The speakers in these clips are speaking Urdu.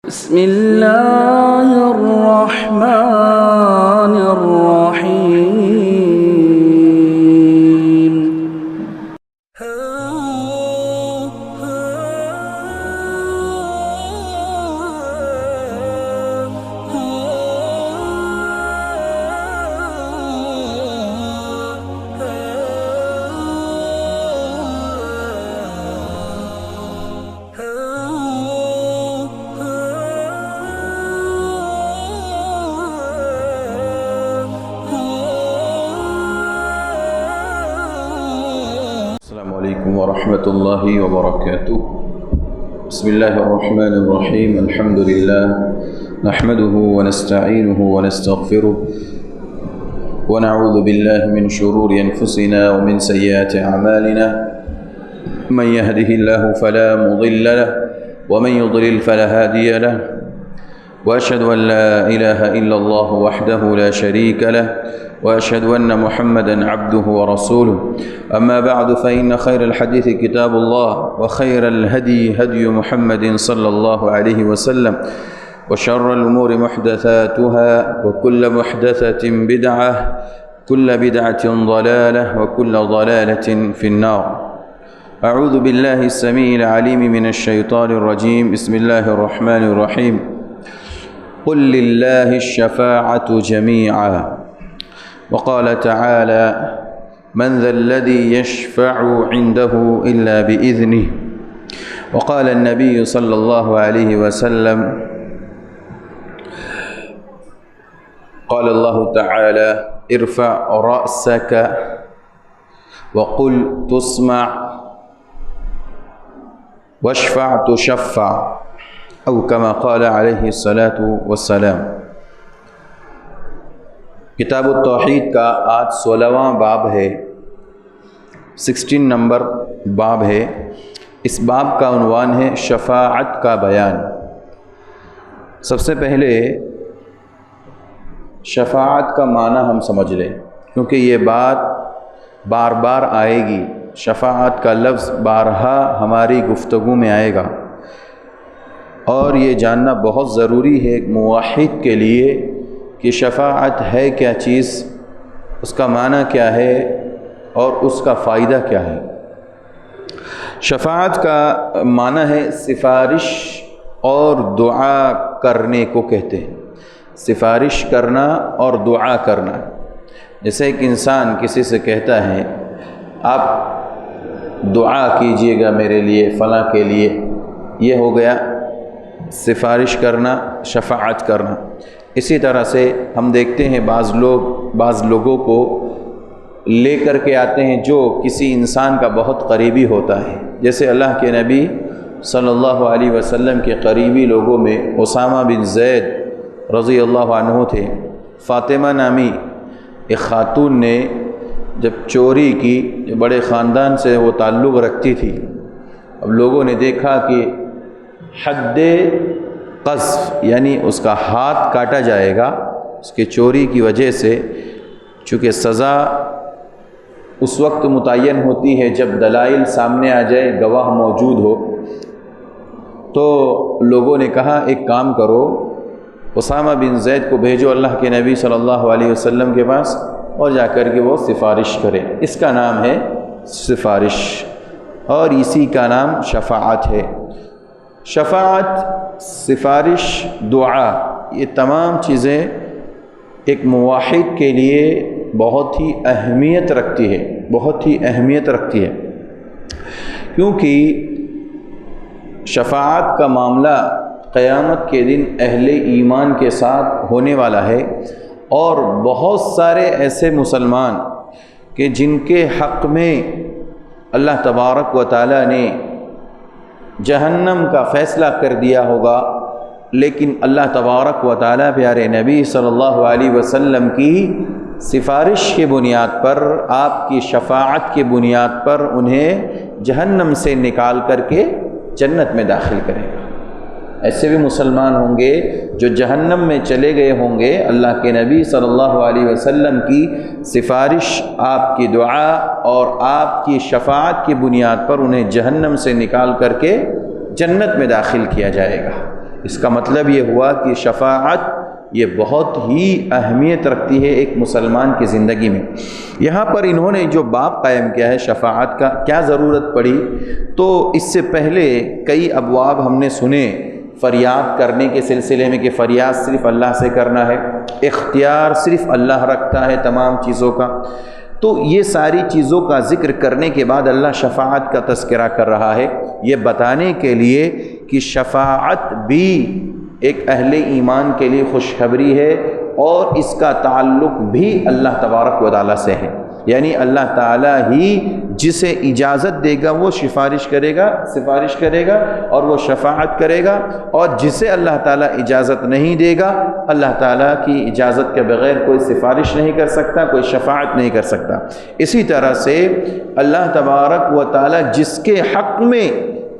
بسم الله الرحمن الرحيم. السلام عليكم ورحمة الله وبركاته. بسم الله الرحمن الرحيم. الحمد لله نحمده ونستعينه ونستغفره ونعوذ بالله من شرور أنفسنا ومن سيئات أعمالنا. من يهده الله فلا مضل له ومن يضلل فلا هادي له، وأشهد أن لا إله إلا الله وحده لا شريك له، وأشهد أن محمدًا عبده ورسوله. أما بعد فإن خير الحديث كتاب الله، وخير الهدي هدي محمد صلى الله عليه وسلم، وشر الأمور محدثاتها، وكل محدثة بدعة، كل بدعة ضلالة، وكل ضلالة في النار. أعوذ بالله السميع العليم من الشيطان الرجيم. بسم الله الرحمن الرحيم. قل لله الشفاعة جميعا. وقال تعالى: من ذا الذي يشفع عنده إلا بإذنه. وقال النبي صلى الله عليه وسلم: قال الله تعالى: ارفع رأسك وقل تسمع واشفع تشفع، أو كما قال عليه الصلاة والسلام. کتاب التوحید کا آج 16واں باب ہے، 16 نمبر باب ہے۔ اس باب کا عنوان ہے شفاعت کا بیان۔ سب سے پہلے شفاعت کا معنی ہم سمجھ لیں، کیونکہ یہ بات بار بار آئے گی۔ شفاعت کا لفظ بارہا ہماری گفتگو میں آئے گا، اور یہ جاننا بہت ضروری ہے ایک موحد کے لیے کہ شفاعت ہے کیا چیز، اس کا معنی کیا ہے، اور اس کا فائدہ کیا ہے۔ شفاعت کا معنی ہے سفارش اور دعا کرنے کو کہتے ہیں۔ سفارش کرنا اور دعا کرنا، جیسے ایک انسان کسی سے کہتا ہے آپ دعا کیجئے گا میرے لیے فلاں کے لیے، یہ ہو گیا سفارش کرنا، شفاعت کرنا۔ اسی طرح سے ہم دیکھتے ہیں بعض لوگوں کو لے کر کے آتے ہیں جو کسی انسان کا بہت قریبی ہوتا ہے، جیسے اللہ کے نبی صلی اللہ علیہ وسلم کے قریبی لوگوں میں اسامہ بن زید رضی اللہ عنہ تھے۔ فاطمہ نامی ایک خاتون نے جب چوری کی، بڑے خاندان سے وہ تعلق رکھتی تھی، اب لوگوں نے دیکھا کہ حد قذف یعنی اس کا ہاتھ کاٹا جائے گا اس کے چوری کی وجہ سے، چونکہ سزا اس وقت متعین ہوتی ہے جب دلائل سامنے آ جائے، گواہ موجود ہو۔ تو لوگوں نے کہا ایک کام کرو، اسامہ بن زید کو بھیجو اللہ کے نبی صلی اللہ علیہ وسلم کے پاس، اور جا کر کے وہ سفارش کرے۔ اس کا نام ہے سفارش، اور اسی کا نام شفاعت ہے۔ شفاعت، سفارش، دعا، یہ تمام چیزیں ایک موحد کے لیے بہت ہی اہمیت رکھتی ہے، بہت ہی اہمیت رکھتی ہے، کیونکہ شفاعت کا معاملہ قیامت کے دن اہل ایمان کے ساتھ ہونے والا ہے، اور بہت سارے ایسے مسلمان کہ جن کے حق میں اللہ تبارک و تعالی نے جہنم کا فیصلہ کر دیا ہوگا، لیکن اللہ تبارک و تعالی پیارے نبی صلی اللہ علیہ وسلم کی سفارش کے بنیاد پر، آپ کی شفاعت کے بنیاد پر انہیں جہنم سے نکال کر کے جنت میں داخل کرے گا۔ ایسے بھی مسلمان ہوں گے جو جہنم میں چلے گئے ہوں گے، اللہ کے نبی صلی اللہ علیہ وسلم کی سفارش، آپ کی دعا اور آپ کی شفاعت کی بنیاد پر انہیں جہنم سے نکال کر کے جنت میں داخل کیا جائے گا۔ اس کا مطلب یہ ہوا کہ شفاعت یہ بہت ہی اہمیت رکھتی ہے ایک مسلمان کی زندگی میں۔ یہاں پر انہوں نے جو باب قائم کیا ہے شفاعت کا، کیا ضرورت پڑی؟ تو اس سے پہلے کئی ابواب ہم نے سنے فریاد کرنے کے سلسلے میں کہ فریاد صرف اللہ سے کرنا ہے، اختیار صرف اللہ رکھتا ہے تمام چیزوں کا۔ تو یہ ساری چیزوں کا ذکر کرنے کے بعد اللہ شفاعت کا تذکرہ کر رہا ہے، یہ بتانے کے لیے کہ شفاعت بھی ایک اہل ایمان کے لیے خوشخبری ہے، اور اس کا تعلق بھی اللہ تبارک و تعالیٰ سے ہے۔ یعنی اللہ تعالیٰ ہی جسے اجازت دے گا وہ سفارش کرے گا اور وہ شفاعت کرے گا، اور جسے اللہ تعالیٰ اجازت نہیں دے گا، اللہ تعالیٰ کی اجازت کے بغیر کوئی سفارش نہیں کر سکتا، کوئی شفاعت نہیں کر سکتا۔ اسی طرح سے اللہ تبارک و تعالیٰ جس کے حق میں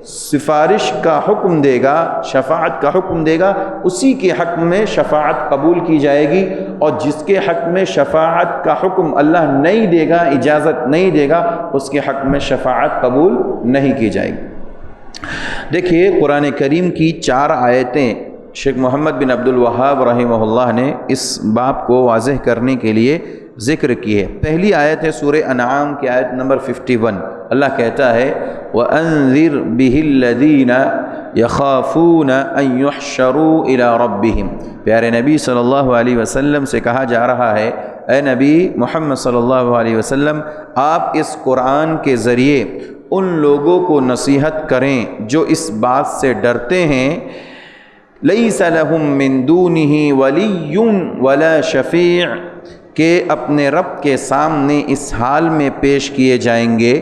سفارش کا حکم دے گا، شفاعت کا حکم دے گا، اسی کے حق میں شفاعت قبول کی جائے گی، اور جس کے حق میں شفاعت کا حکم اللہ نہیں دے گا، اجازت نہیں دے گا، اس کے حق میں شفاعت قبول نہیں کی جائے گی۔ دیکھیے قرآن کریم کی 4 آیتیں شیخ محمد بن عبد الوہاب رحمہ اللہ نے اس باب کو واضح کرنے کے لیے ذکر کی ہے۔ پہلی آیت ہے سورہ انعام کی آیت نمبر 51۔ اللہ کہتا ہے وَأَنذِرْ بِهِ الَّذِينَ يَخَافُونَ أَن يُحْشَرُوا إِلَىٰ رَبِّهِمْ۔ پیارے نبی صلی اللہ علیہ وسلم سے کہا جا رہا ہے، اے نبی محمد صلی اللہ علیہ وسلم، آپ اس قرآن کے ذریعے ان لوگوں کو نصیحت کریں جو اس بات سے ڈرتے ہیں لَيْسَ لَهُم مِّن دُونِهِ وَلِيٌّ وَلَا شَفِيعٌ، کہ اپنے رب کے سامنے اس حال میں پیش کیے جائیں گے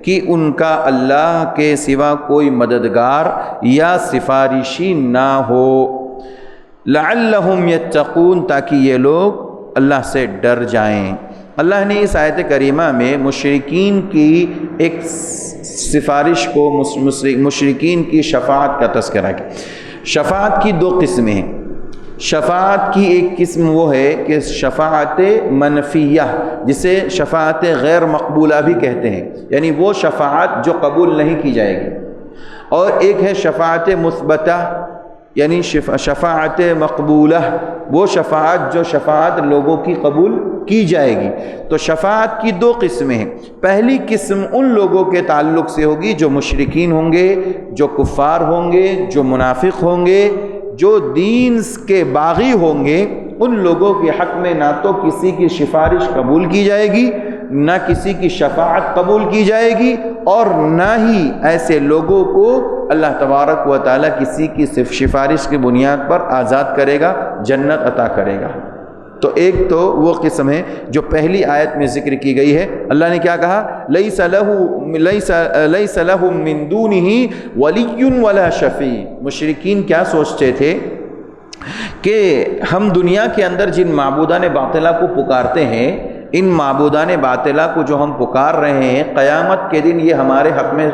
کہ ان کا اللہ کے سوا کوئی مددگار یا سفارشی نہ ہو، لعلہم یتقون، تاکہ یہ لوگ اللہ سے ڈر جائیں۔ اللہ نے اس آیت کریمہ میں مشرکین کی ایک سفارش کو، مشرکین کی شفاعت کا تذکرہ کیا۔ شفاعت کی 2 قسمیں ہیں۔ شفاعت کی ایک قسم وہ ہے کہ شفاعت منفیہ، جسے شفاعت غیر مقبولہ بھی کہتے ہیں، یعنی وہ شفاعت جو قبول نہیں کی جائے گی، اور ایک ہے شفاعت مثبتہ یعنی شفاعت مقبولہ، وہ شفاعت جو شفاعت لوگوں کی قبول کی جائے گی۔ تو شفاعت کی 2 قسمیں ہیں۔ پہلی قسم ان لوگوں کے تعلق سے ہوگی جو مشرکین ہوں گے، جو کفار ہوں گے، جو منافق ہوں گے، جو دین کے باغی ہوں گے، ان لوگوں کے حق میں نہ تو کسی کی سفارش قبول کی جائے گی، نہ کسی کی شفاعت قبول کی جائے گی، اور نہ ہی ایسے لوگوں کو اللہ تبارک و تعالیٰ کسی کی سفارش کی بنیاد پر آزاد کرے گا، جنت عطا کرے گا۔ تو ایک تو وہ قسم ہے جو پہلی آیت میں ذکر کی گئی ہے۔ اللہ نے کیا کہا؟ لیس لہم من دونہ ولی ولا شفیع۔ مشرکین کیا سوچتے تھے کہ ہم دنیا کے اندر جن معبودان باطلہ کو پکارتے ہیں، ان معبودان باطلہ کو جو ہم پکار رہے ہیں، قیامت کے دن یہ ہمارے حق میں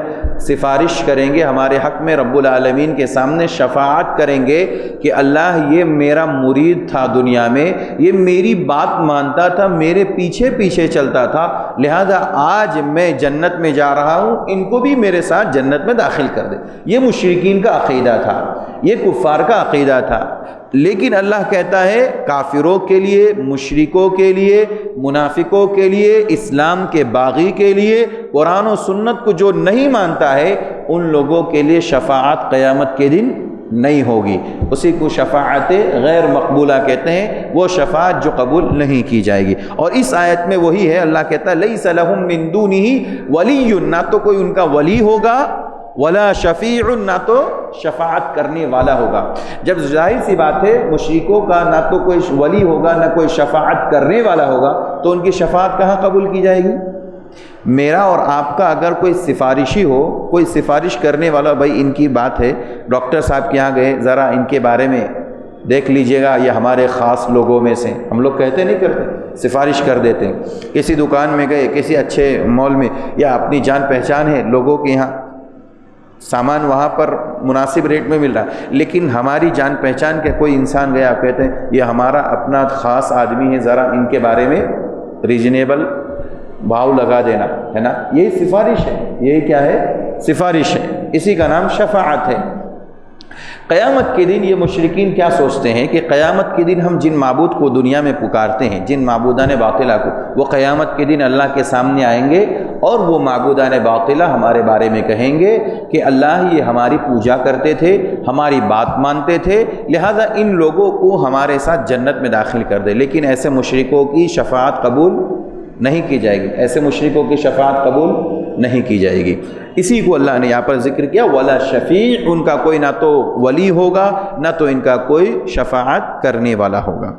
سفارش کریں گے، ہمارے حق میں رب العالمین کے سامنے شفاعت کریں گے کہ اللہ یہ میرا مرید تھا دنیا میں، یہ میری بات مانتا تھا، میرے پیچھے پیچھے چلتا تھا، لہذا آج میں جنت میں جا رہا ہوں، ان کو بھی میرے ساتھ جنت میں داخل کر دے۔ یہ مشرکین کا عقیدہ تھا، یہ کفار کا عقیدہ تھا۔ لیکن اللہ کہتا ہے کافروں کے لیے، مشرکوں کے لیے، منافقوں کے لیے، اسلام کے باغی کے لیے، قرآن و سنت کو جو نہیں مانتا ہے، ان لوگوں کے لیے شفاعت قیامت کے دن نہیں ہوگی۔ اسی کو شفاعت غیر مقبولہ کہتے ہیں، وہ شفاعت جو قبول نہیں کی جائے گی۔ اور اس آیت میں وہی ہے، اللہ کہتا ہے لیس لہم من دونہ ولی، نہ تو کوئی ان کا ولی ہوگا، ولا شفیع، نہ تو شفاعت کرنے والا ہوگا۔ جب ظاہر سی بات ہے مشرکوں کا نہ تو کوئی ولی ہوگا، نہ کوئی شفاعت کرنے والا ہوگا، تو ان کی شفاعت کہاں قبول کی جائے گی؟ میرا اور آپ کا اگر کوئی سفارشی ہو، کوئی سفارش کرنے والا، بھائی ان کی بات ہے، ڈاکٹر صاحب کے یہاں گئے، ذرا ان کے بارے میں دیکھ لیجئے گا، یہ ہمارے خاص لوگوں میں سے، ہم لوگ کہتے نہیں کرتے، سفارش کر دیتے ہیں۔ کسی دکان میں گئے، کسی اچھے مال میں، یا اپنی جان پہچان ہے لوگوں کے یہاں، سامان وہاں پر مناسب ریٹ میں مل رہا ہے، لیکن ہماری جان پہچان کے کوئی انسان گیا، آپ کہتے ہیں یہ ہمارا اپنا خاص آدمی ہے، ذرا ان کے بارے میں ریزنیبل بھاؤ لگا دینا، ہے نا، یہی سفارش ہے، یہی کیا ہے؟ سفارش ہے، اسی کا نام شفاعت ہے۔ قیامت کے دن یہ مشرکین کیا سوچتے ہیں کہ قیامت کے دن ہم جن معبود کو دنیا میں پکارتے ہیں، جن معبودان باطلہ کو، وہ قیامت کے دن اللہ کے سامنے آئیں گے اور وہ معبودان باطلہ ہمارے بارے میں کہیں گے کہ اللہ یہ ہماری پوجا کرتے تھے، ہماری بات مانتے تھے، لہذا ان لوگوں کو ہمارے ساتھ جنت میں داخل کر دے۔ لیکن ایسے مشرکوں کی شفاعت قبول نہیں کی جائے گی، ایسے مشرکوں کی شفاعت قبول نہیں کی جائے گی۔ اسی کو اللہ نے یہاں پر ذکر کیا، ولا شفیع، ان کا کوئی نہ تو ولی ہوگا نہ تو ان کا کوئی شفاعت کرنے والا ہوگا۔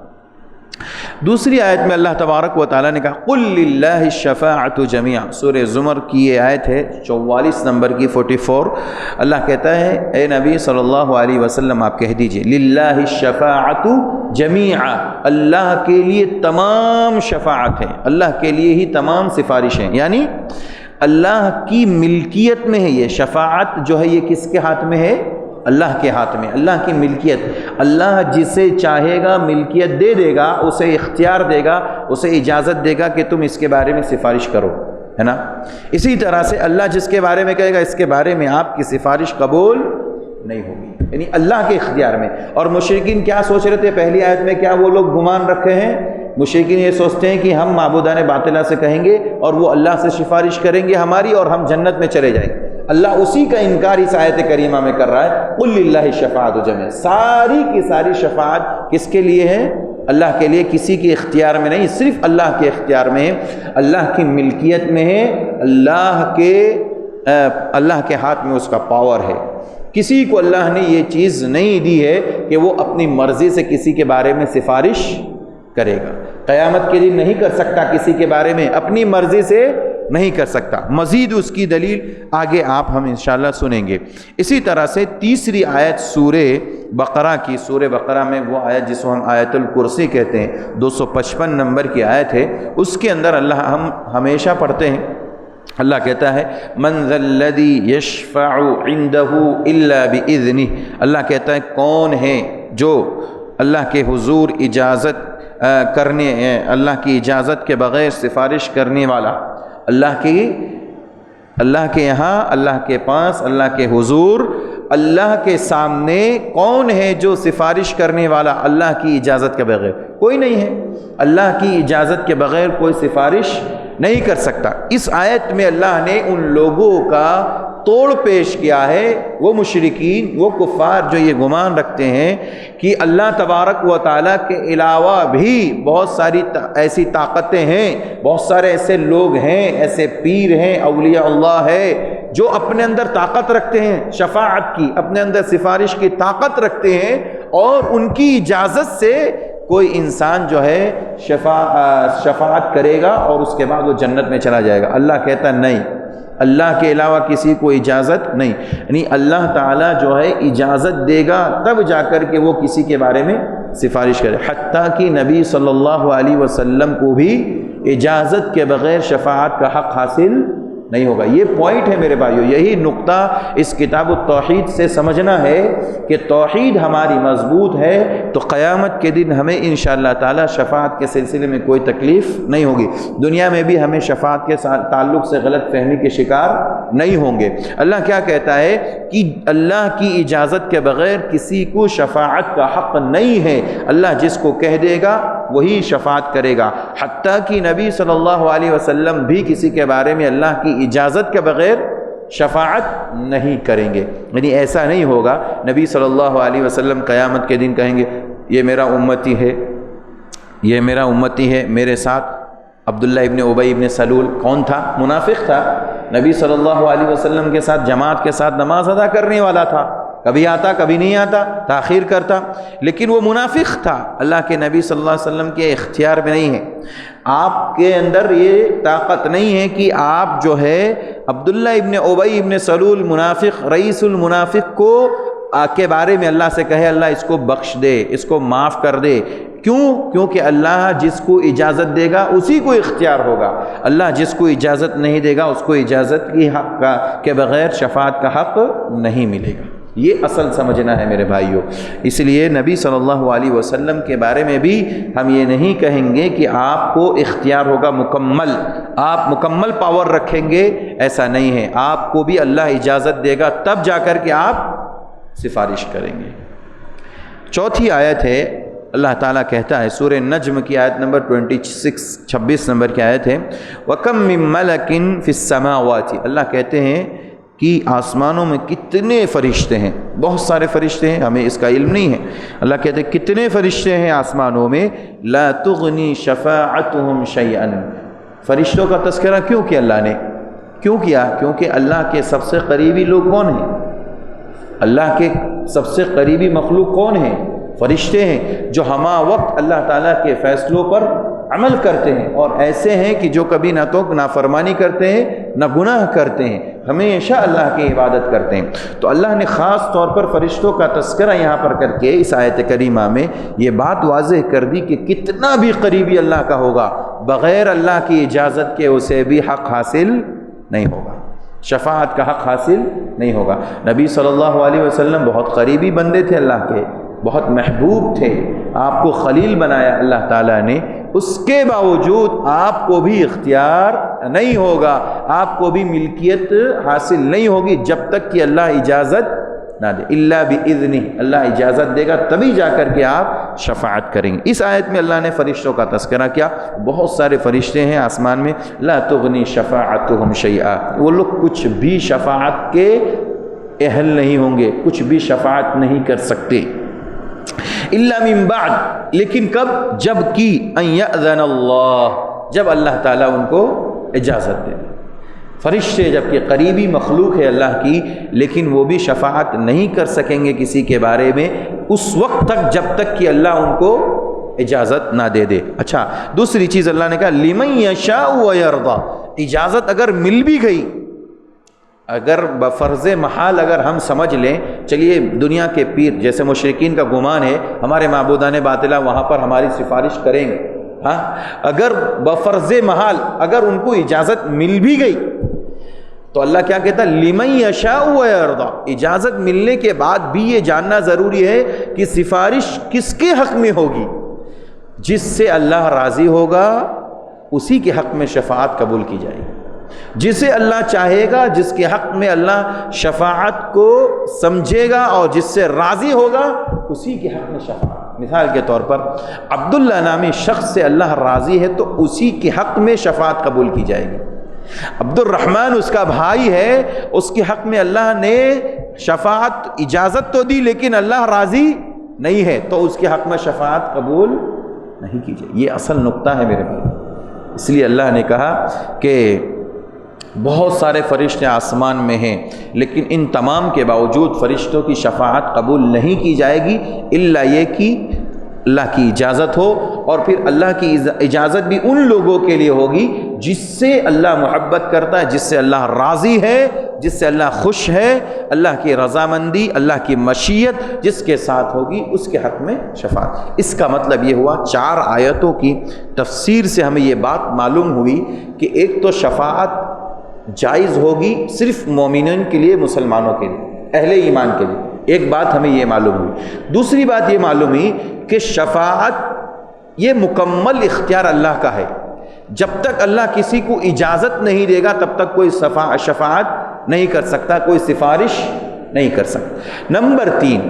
دوسری آیت میں اللہ تبارک و تعالیٰ نے کہا قل للہ الشفاعۃ جمیعا، سورہ زمر کی یہ آیت ہے 44 نمبر کی 44۔ اللہ کہتا ہے اے نبی صلی اللہ علیہ وسلم آپ کہہ دیجئے للہ الشفاعۃ جمیعا، اللہ کے لیے تمام شفاعت ہے، اللہ کے لیے ہی تمام سفارشیں، یعنی اللہ کی ملکیت میں ہے یہ شفاعت جو ہے، یہ کس کے ہاتھ میں ہے؟ اللہ کے ہاتھ میں، اللہ کی ملکیت۔ اللہ جسے چاہے گا ملکیت دے دے گا، اسے اختیار دے گا، اسے اجازت دے گا کہ تم اس کے بارے میں سفارش کرو، ہے نا؟ اسی طرح سے اللہ جس کے بارے میں کہے گا اس کے بارے میں آپ کی سفارش قبول نہیں ہوگی، یعنی اللہ کے اختیار میں۔ اور مشرکین کیا سوچ رہے تھے پہلی آیت میں؟ کیا وہ لوگ گمان رکھے ہیں؟ مشرکین یہ سوچتے ہیں کہ ہم معبودان باطلہ سے کہیں گے اور وہ اللہ سے سفارش کریں گے ہماری اور ہم جنت میں چلے جائیں گے۔ اللہ اسی کا انکار اس آیت کریمہ میں کر رہا ہے، قل للہ الشفاعۃ جمیعا، ساری کی ساری شفاعت کس کے لیے ہے؟ اللہ کے لیے، کسی کے اختیار میں نہیں، صرف اللہ کے اختیار میں ہے، اللہ کی ملکیت میں ہے، اللہ کے ہاتھ میں اس کا پاور ہے۔ کسی کو اللہ نے یہ چیز نہیں دی ہے کہ وہ اپنی مرضی سے کسی کے بارے میں سفارش کرے گا۔ قیامت کے دن نہیں کر سکتا، کسی کے بارے میں اپنی مرضی سے نہیں کر سکتا۔ مزید اس کی دلیل آگے آپ ہم انشاءاللہ سنیں گے۔ اسی طرح سے تیسری آیت سورہ بقرہ کی، سورہ بقرہ میں وہ آیت جس کو ہم آیت الکرسی کہتے ہیں، 255 نمبر کی آیت ہے، اس کے اندر اللہ ہم ہمیشہ پڑھتے ہیں، اللہ کہتا ہے من ذا الذی یشفع عنده الا باذنہ، اللہ کہتا ہے کون ہے جو اللہ کے حضور اجازت کرنے، اللہ کی اجازت کے بغیر سفارش کرنے والا، اللہ کے یہاں، اللہ کے پاس، اللہ کے حضور، اللہ کے سامنے کون ہے جو سفارش کرنے والا اللہ کی اجازت کے بغیر؟ کوئی نہیں ہے، اللہ کی اجازت کے بغیر کوئی سفارش نہیں کر سکتا۔ اس آیت میں اللہ نے ان لوگوں کا توڑ پیش کیا ہے، وہ مشرکین، وہ کفار جو یہ گمان رکھتے ہیں کہ اللہ تبارک و تعالیٰ کے علاوہ بھی بہت ساری ایسی طاقتیں ہیں، بہت سارے ایسے لوگ ہیں، ایسے پیر ہیں، اولیاء اللہ ہے جو اپنے اندر طاقت رکھتے ہیں شفاعت کی، اپنے اندر سفارش کی طاقت رکھتے ہیں، اور ان کی اجازت سے کوئی انسان جو ہے شفاعت کرے گا اور اس کے بعد وہ جنت میں چلا جائے گا۔ اللہ کہتا نہیں، اللہ کے علاوہ کسی کو اجازت نہیں، یعنی اللہ تعالیٰ جو ہے اجازت دے گا تب جا کر کے وہ کسی کے بارے میں سفارش کرے، حتیٰ کہ نبی صلی اللہ علیہ وسلم کو بھی اجازت کے بغیر شفاعت کا حق حاصل نہیں ہوگا۔ یہ پوائنٹ ہے میرے بھائیو، یہی نقطہ اس کتاب التوحید سے سمجھنا ہے کہ توحید ہماری مضبوط ہے تو قیامت کے دن ہمیں انشاءاللہ تعالی شفاعت کے سلسلے میں کوئی تکلیف نہیں ہوگی، دنیا میں بھی ہمیں شفاعت کے تعلق سے غلط فہمی کے شکار نہیں ہوں گے۔ اللہ کیا کہتا ہے کہ اللہ کی اجازت کے بغیر کسی کو شفاعت کا حق نہیں ہے، اللہ جس کو کہہ دے گا وہی شفاعت کرے گا، حتیٰ کہ نبی صلی اللہ علیہ وسلم بھی کسی کے بارے میں اللہ کی اجازت کے بغیر شفاعت نہیں کریں گے۔ یعنی ایسا نہیں ہوگا نبی صلی اللہ علیہ وسلم قیامت کے دن کہیں گے یہ میرا امتی ہے، یہ میرا امتی ہے، میرے ساتھ عبداللہ ابن ابی ابن سلول کون تھا؟ منافق تھا، نبی صلی اللہ علیہ وسلم کے ساتھ جماعت کے ساتھ نماز ادا کرنے والا تھا، کبھی آتا کبھی نہیں آتا، تاخیر کرتا، لیکن وہ منافق تھا، اللہ کے نبی صلی اللہ علیہ وسلم کے اختیار میں نہیں ہے۔ آپ کے اندر یہ طاقت نہیں ہے کہ آپ جو ہے عبداللہ ابن ابی ابن سلول منافق، رئیس المنافق کو کے بارے میں اللہ سے کہے اللہ اس کو بخش دے، اس کو معاف کر دے۔ کیوں؟ کیونکہ اللہ جس کو اجازت دے گا اسی کو اختیار ہوگا، اللہ جس کو اجازت نہیں دے گا اس کو اجازت کی حق کے بغیر شفاعت کا حق نہیں ملے گا۔ یہ اصل سمجھنا ہے میرے بھائیوں۔ اس لیے نبی صلی اللہ علیہ وسلم کے بارے میں بھی ہم یہ نہیں کہیں گے کہ آپ کو اختیار ہوگا مکمل، آپ مکمل پاور رکھیں گے، ایسا نہیں ہے، آپ کو بھی اللہ اجازت دے گا تب جا کر کے آپ سفارش کریں گے۔ چوتھی آیت ہے، اللہ تعالیٰ کہتا ہے سورہ نجم کی آیت نمبر 26 نمبر کی آیت ہے، وَكَم مِّن مَلَكٍ فِي السَّمَاوَاتِ، اللہ کہتے ہیں کہ آسمانوں میں کتنے فرشتے ہیں، بہت سارے فرشتے ہیں، ہمیں اس کا علم نہیں ہے۔ اللہ کہتے ہیں کتنے فرشتے ہیں آسمانوں میں، لَا تُغْنِي شَفَاعَتُهُمْ شَيْئًا۔ فرشتوں کا تذکرہ کیوں کیا اللہ نے؟ کیوں کیا؟ کیونکہ اللہ کے سب سے قریبی لوگ کون ہیں؟ اللہ کے سب سے قریبی مخلوق کون ہیں؟ فرشتے ہیں، جو ہمہ وقت اللہ تعالیٰ کے فیصلوں پر عمل کرتے ہیں، اور ایسے ہیں کہ جو کبھی نہ تو نافرمانی کرتے ہیں نہ گناہ کرتے ہیں، ہمیشہ اللہ کی عبادت کرتے ہیں۔ تو اللہ نے خاص طور پر فرشتوں کا تذکرہ یہاں پر کر کے اس آیت کریمہ میں یہ بات واضح کر دی کہ کتنا بھی قریبی اللہ کا ہوگا، بغیر اللہ کی اجازت کے اسے بھی حق حاصل نہیں ہوگا، شفاعت کا حق حاصل نہیں ہوگا۔ نبی صلی اللہ علیہ وسلم بہت قریبی بندے تھے اللہ کے، بہت محبوب تھے، آپ کو خلیل بنایا اللہ تعالیٰ نے، اس کے باوجود آپ کو بھی اختیار نہیں ہوگا، آپ کو بھی ملکیت حاصل نہیں ہوگی جب تک کہ اللہ اجازت نہ دے، الا باذنہ، اللہ اجازت دے گا تبھی جا کر کے آپ شفاعت کریں گے۔ اس آیت میں اللہ نے فرشتوں کا تذکرہ کیا، بہت سارے فرشتے ہیں آسمان میں، لا تغنی شفاعتہم شیئا، وہ لوگ کچھ بھی شفاعت کے اہل نہیں ہوں گے، کچھ بھی شفاعت نہیں کر سکتے، الا من بعد، لیکن کب؟ جب کہ ان یأذن اللہ، جب اللہ تعالیٰ ان کو اجازت دے۔ فرشتے جبکہ قریبی مخلوق ہے اللہ کی، لیکن وہ بھی شفاعت نہیں کر سکیں گے کسی کے بارے میں اس وقت تک جب تک کہ اللہ ان کو اجازت نہ دے دے۔ اچھا، دوسری چیز اللہ نے کہا لمن یشاء ویرضی، اجازت اگر مل بھی گئی، اگر بفرض محال اگر ہم سمجھ لیں، چلیے دنیا کے پیر جیسے مشرکین کا گمان ہے ہمارے معبودان باطلہ وہاں پر ہماری سفارش کریں گے، ہاں، اگر بفرض محال اگر ان کو اجازت مل بھی گئی تو اللہ کیا کہتا ہے لمن یشاء ویرضی، اجازت ملنے کے بعد بھی یہ جاننا ضروری ہے کہ سفارش کس کے حق میں ہوگی، جس سے اللہ راضی ہوگا اسی کے حق میں شفاعت قبول کی جائے گی، جسے اللہ چاہے گا، جس کے حق میں اللہ شفاعت کو سمجھے گا اور جس سے راضی ہوگا اسی کے حق میں شفاعت۔ مثال کے طور پر عبداللہ نامی شخص سے اللہ راضی ہے تو اسی کے حق میں شفاعت قبول کی جائے گی۔ عبد الرحمن اس کا بھائی ہے، اس کے حق میں اللہ نے شفاعت اجازت تو دی لیکن اللہ راضی نہیں ہے تو اس کے حق میں شفاعت قبول نہیں کی جائے۔ یہ اصل نقطہ ہے میرے بھائی، اس لیے اللہ نے کہا کہ بہت سارے فرشتے آسمان میں ہیں، لیکن ان تمام کے باوجود فرشتوں کی شفاعت قبول نہیں کی جائے گی الا یہ کہ اللہ کی اجازت ہو، اور پھر اللہ کی اجازت بھی ان لوگوں کے لیے ہوگی جس سے اللہ محبت کرتا ہے، جس سے اللہ راضی ہے، جس سے اللہ خوش ہے، اللہ کی رضامندی، اللہ کی مشیت جس کے ساتھ ہوگی اس کے حق میں شفاعت۔ اس کا مطلب یہ ہوا 4 آیتوں کی تفسیر سے ہمیں یہ بات معلوم ہوئی کہ ایک تو شفاعت جائز ہوگی صرف مومنین کے لیے، مسلمانوں کے لیے، اہل ایمان کے لیے، ایک بات ہمیں یہ معلوم ہوئی۔ دوسری بات یہ معلوم ہوئی کہ شفاعت یہ مکمل اختیار اللہ کا ہے، جب تک اللہ کسی کو اجازت نہیں دے گا تب تک کوئی شفاعت نہیں کر سکتا، کوئی سفارش نہیں کر سکتا۔ نمبر 3،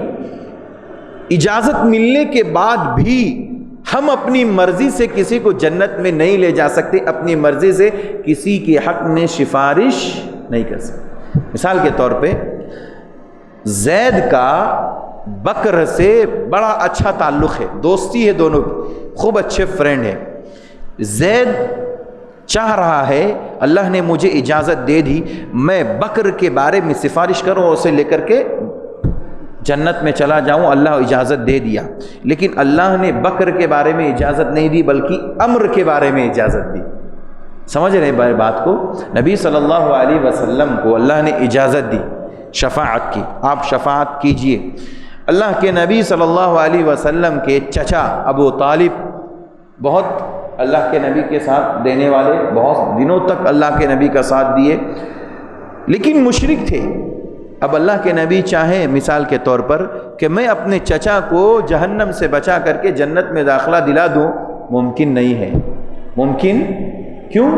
اجازت ملنے کے بعد بھی ہم اپنی مرضی سے کسی کو جنت میں نہیں لے جا سکتے، اپنی مرضی سے کسی کے حق میں سفارش نہیں کر سکتے۔ مثال کے طور پہ زید کا بکر سے بڑا اچھا تعلق ہے، دوستی ہے دونوں کی، خوب اچھے فرینڈ ہیں۔ زید چاہ رہا ہے اللہ نے مجھے اجازت دے دی میں بکر کے بارے میں سفارش کروں اور اسے لے کر کے جنت میں چلا جاؤں، اللہ اجازت دے دیا، لیکن اللہ نے بکر کے بارے میں اجازت نہیں دی بلکہ عمر کے بارے میں اجازت دی۔ سمجھ رہے ہیں بات کو؟ نبی صلی اللہ علیہ وسلم کو اللہ نے اجازت دی شفاعت کی، آپ شفاعت کیجئے۔ اللہ کے نبی صلی اللہ علیہ وسلم کے چچا ابو طالب بہت اللہ کے نبی کے ساتھ دینے والے، بہت دنوں تک اللہ کے نبی کا ساتھ دیے، لیکن مشرک تھے۔ اب اللہ کے نبی چاہیں مثال کے طور پر کہ میں اپنے چچا کو جہنم سے بچا کر کے جنت میں داخلہ دلا دوں، ممکن نہیں ہے۔ ممکن کیوں؟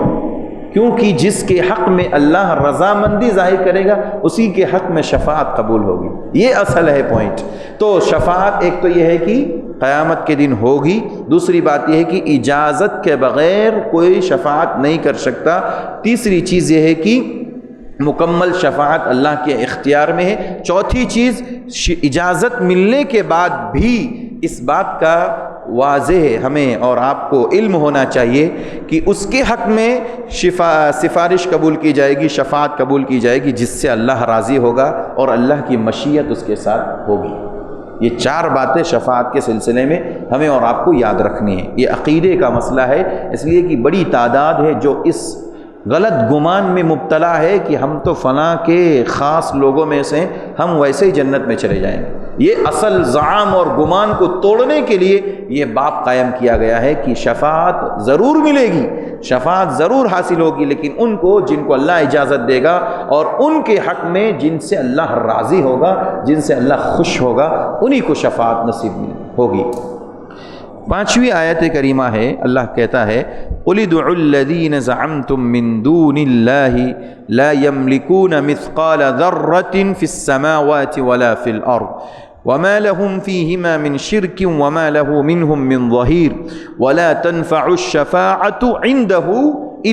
کیونکہ جس کے حق میں اللہ رضامندی ظاہر کرے گا اسی کے حق میں شفاعت قبول ہوگی. یہ اصل ہے پوائنٹ. تو شفاعت ایک تو یہ ہے کہ قیامت کے دن ہوگی، دوسری بات یہ ہے کہ اجازت کے بغیر کوئی شفاعت نہیں کر سکتا، تیسری چیز یہ ہے کہ مکمل شفاعت اللہ کے اختیار میں ہے، چوتھی چیز اجازت ملنے کے بعد بھی اس بات کا واضح ہے ہمیں اور آپ کو علم ہونا چاہیے کہ اس کے حق میں سفارش قبول کی جائے گی، شفاعت قبول کی جائے گی جس سے اللہ راضی ہوگا اور اللہ کی مشیت اس کے ساتھ ہوگی. یہ چار باتیں شفاعت کے سلسلے میں ہمیں اور آپ کو یاد رکھنی ہے. یہ عقیدے کا مسئلہ ہے، اس لیے کہ بڑی تعداد ہے جو اس غلط گمان میں مبتلا ہے کہ ہم تو فلاں کے خاص لوگوں میں سے ہم ویسے ہی جنت میں چلے جائیں گے. یہ اصل زعم اور گمان کو توڑنے کے لیے یہ باب قائم کیا گیا ہے کہ شفاعت ضرور ملے گی، شفاعت ضرور حاصل ہوگی، لیکن ان کو جن کو اللہ اجازت دے گا اور ان کے حق میں جن سے اللہ راضی ہوگا، جن سے اللہ خوش ہوگا، انہی کو شفاعت نصیب ہوگی. 5ویں آیت کریمہ ہے، اللہ کہتا ہے قُلِ ادْعُوا الَّذِينَ زَعَمْتُم مِّن دُونِ اللَّهِ لَا يَمْلِكُونَ مِثْقَالَ ذَرَّةٍ فِي السَّمَاوَاتِ وَلَا فِي الْأَرْضِ وَمَا لَهُمْ فِيهِمَا مِنْ شِرْكٍ وَمَا لَهُ مِنْهُمْ مِنْ ظَهِيرٍ وَلَا تَنْفَعُ الشَّفَاعَةُ عِنْدَهُ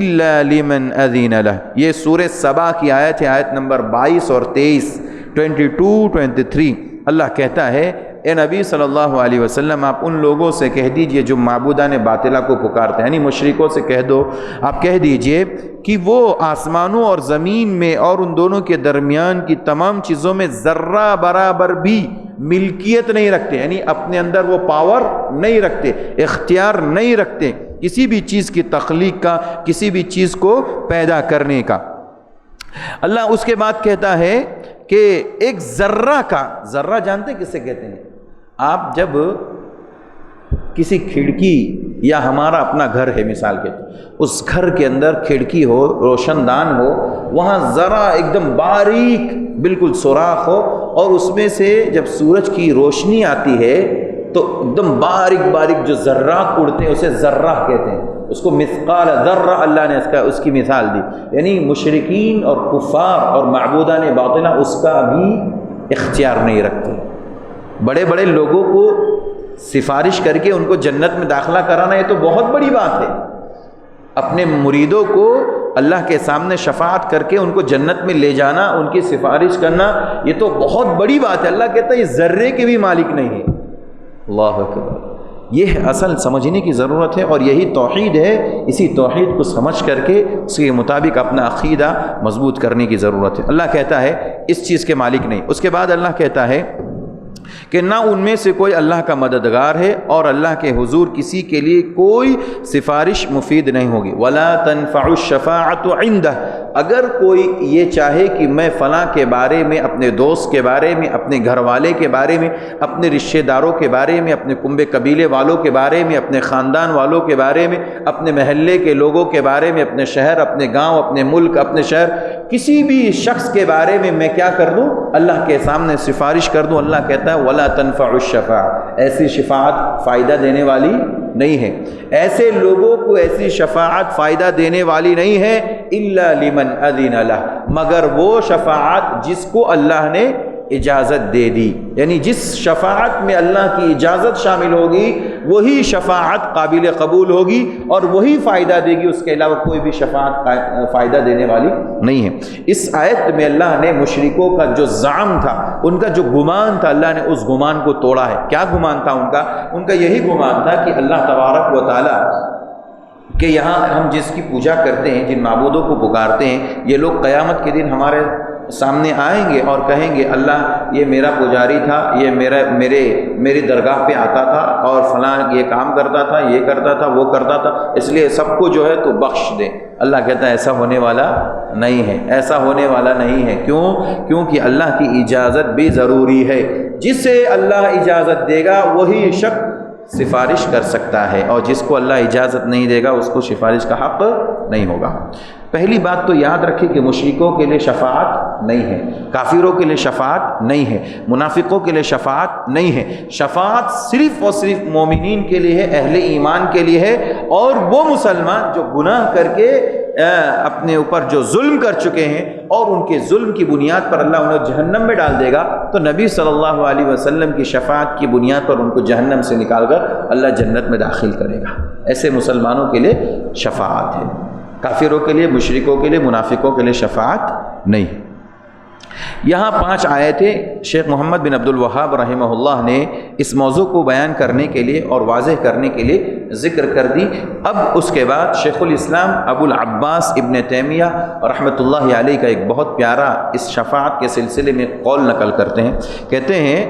إِلَّا لِمَنْ أَذِنَ لَهُ. یہ سورہ سبا کی آیت ہے، آیت نمبر 22 اور 23، 22-23. اللہ کہتا ہے اے نبی صلی اللہ علیہ وسلم آپ ان لوگوں سے کہہ دیجئے جو معبودان باطلہ کو پکارتے ہیں، یعنی مشرکوں سے کہہ دو، آپ کہہ دیجئے کہ وہ آسمانوں اور زمین میں اور ان دونوں کے درمیان کی تمام چیزوں میں ذرہ برابر بھی ملکیت نہیں رکھتے، یعنی اپنے اندر وہ پاور نہیں رکھتے، اختیار نہیں رکھتے کسی بھی چیز کی تخلیق کا، کسی بھی چیز کو پیدا کرنے کا. اللہ اس کے بعد کہتا ہے کہ ایک ذرہ کا، ذرہ جانتے کسے کہتے ہیں؟ آپ جب کسی کھڑکی یا ہمارا اپنا گھر ہے مثال کے طور، اس گھر کے اندر کھڑکی ہو، روشن دان ہو، وہاں ذرا ایک دم باریک بالکل سوراخ ہو اور اس میں سے جب سورج کی روشنی آتی ہے تو ایک دم باریک باریک جو ذرات اڑتے ہیں اسے ذرہ کہتے ہیں. اس کو مثقال ذرہ اللہ نے اس کی مثال دی، یعنی مشرکین اور کفار اور معبودان باطنہ اس کا بھی اختیار نہیں رکھتے. بڑے بڑے لوگوں کو سفارش کر کے ان کو جنت میں داخلہ کرانا یہ تو بہت بڑی بات ہے. اپنے مریدوں کو اللہ کے سامنے شفاعت کر کے ان کو جنت میں لے جانا، ان کی سفارش کرنا، یہ تو بہت بڑی بات ہے. اللہ کہتا ہے یہ ذرے کے بھی مالک نہیں ہے. اللہ اکبر. یہ اصل سمجھنے کی ضرورت ہے اور یہی توحید ہے. اسی توحید کو سمجھ کر کے اس کے مطابق اپنا عقیدہ مضبوط کرنے کی ضرورت ہے. اللہ کہتا ہے اس چیز کے مالک نہیں. اس کے بعد اللہ کہتا ہے کہ نہ ان میں سے کوئی اللہ کا مددگار ہے اور اللہ کے حضور کسی کے لیے کوئی سفارش مفید نہیں ہوگی. وَلَا تَنْفَعُ الشَّفَاعَةُ عِنْدَهُ. اگر کوئی یہ چاہے کہ میں فلاں کے بارے میں، اپنے دوست کے بارے میں، اپنے گھر والے کے بارے میں، اپنے رشتہ داروں کے بارے میں، اپنے کنبے قبیلے والوں کے بارے میں، اپنے خاندان والوں کے بارے میں، اپنے محلے کے لوگوں کے بارے میں، اپنے شہر، اپنے گاؤں، اپنے ملک، اپنے شہر، کسی بھی شخص کے بارے میں کیا کر دوں؟ اللہ کے سامنے سفارش کر دوں. اللہ کہتا ہے وَلَا تَنْفَعُ الشَّفَاعَةُ. ایسی شفاعت فائدہ دینے والی نہیں ہے. ایسے لوگوں کو ایسی شفاعت فائدہ دینے والی نہیں ہے إِلَّا لِمَنْ أَذِنَ لَهُ. مگر وہ شفاعت جس کو اللہ نے اجازت دے دی، یعنی جس شفاعت میں اللہ کی اجازت شامل ہوگی وہی شفاعت قابل قبول ہوگی اور وہی فائدہ دے گی. اس کے علاوہ کوئی بھی شفاعت فائدہ دینے والی نہیں ہے. اس آیت میں اللہ نے مشرکوں کا جو زعم تھا، ان کا جو گمان تھا، اللہ نے اس گمان کو توڑا ہے. کیا گمان تھا ان کا؟ ان کا یہی گمان تھا کہ اللہ تبارک و تعالی کہ یہاں ہم جس کی پوجا کرتے ہیں، جن معبودوں کو پکارتے ہیں، یہ لوگ قیامت کے دن ہمارے سامنے آئیں گے اور کہیں گے اللہ یہ میرا پجاری تھا، یہ میری درگاہ پہ آتا تھا اور فلاں یہ کام کرتا تھا، یہ کرتا تھا، وہ کرتا تھا، اس لیے سب کو جو ہے تو بخش دے. اللہ کہتا ہے ایسا ہونے والا نہیں ہے، ایسا ہونے والا نہیں ہے. کیوں؟ کیونکہ اللہ کی اجازت بھی ضروری ہے. جسے اللہ اجازت دے گا وہی شخص سفارش کر سکتا ہے اور جس کو اللہ اجازت نہیں دے گا اس کو سفارش کا حق نہیں ہوگا. پہلی بات تو یاد رکھیں کہ مشرکوں کے لیے شفاعت نہیں ہے، کافروں کے لیے شفاعت نہیں ہے، منافقوں کے لیے شفاعت نہیں ہے. شفاعت صرف اور صرف مومنین کے لیے ہے، اہل ایمان کے لیے ہے. اور وہ مسلمان جو گناہ کر کے اپنے اوپر جو ظلم کر چکے ہیں اور ان کے ظلم کی بنیاد پر اللہ انہیں جہنم میں ڈال دے گا، تو نبی صلی اللہ علیہ وسلم کی شفاعت کی بنیاد پر ان کو جہنم سے نکال کر اللہ جنت میں داخل کرے گا۔ ایسے مسلمانوں کے لیے شفاعت ہے، کافروں کے لیے، مشرکوں کے لیے، منافقوں کے لیے شفاعت نہیں۔ یہاں 5 آیتیں شیخ محمد بن عبد الوہاب رحمہ اللہ نے اس موضوع کو بیان کرنے کے لیے اور واضح کرنے کے لیے ذکر کر دی۔ اب اس کے بعد شیخ الاسلام ابو العباس ابن تیمیہ رحمۃ اللہ علیہ کا ایک بہت پیارا اس شفاعت کے سلسلے میں قول نقل کرتے ہیں۔ کہتے ہیں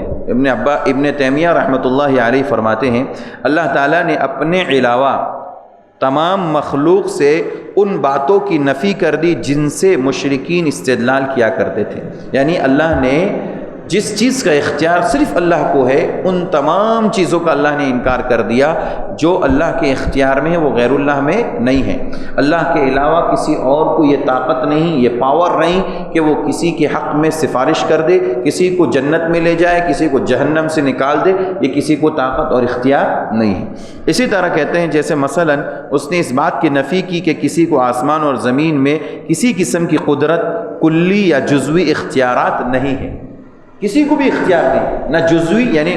ابن تیمیہ رحمۃ اللہ علیہ فرماتے ہیں اللہ تعالیٰ نے اپنے علاوہ تمام مخلوق سے ان باتوں کی نفی کر دی جن سے مشرکین استدلال کیا کرتے تھے، یعنی اللہ نے جس چیز کا اختیار صرف اللہ کو ہے ان تمام چیزوں کا اللہ نے انکار کر دیا جو اللہ کے اختیار میں ہے، وہ غیر اللہ میں نہیں ہے۔ اللہ کے علاوہ کسی اور کو یہ طاقت نہیں، یہ پاور نہیں کہ وہ کسی کے حق میں سفارش کر دے، کسی کو جنت میں لے جائے، کسی کو جہنم سے نکال دے، یہ کسی کو طاقت اور اختیار نہیں ہے۔ اسی طرح کہتے ہیں جیسے مثلا اس نے اس بات کی نفی کی کہ کسی کو آسمان اور زمین میں کسی قسم کی قدرت، کلی یا جزوی اختیارات نہیں ہے، کسی کو بھی اختیار نہیں، نہ جزوی یعنی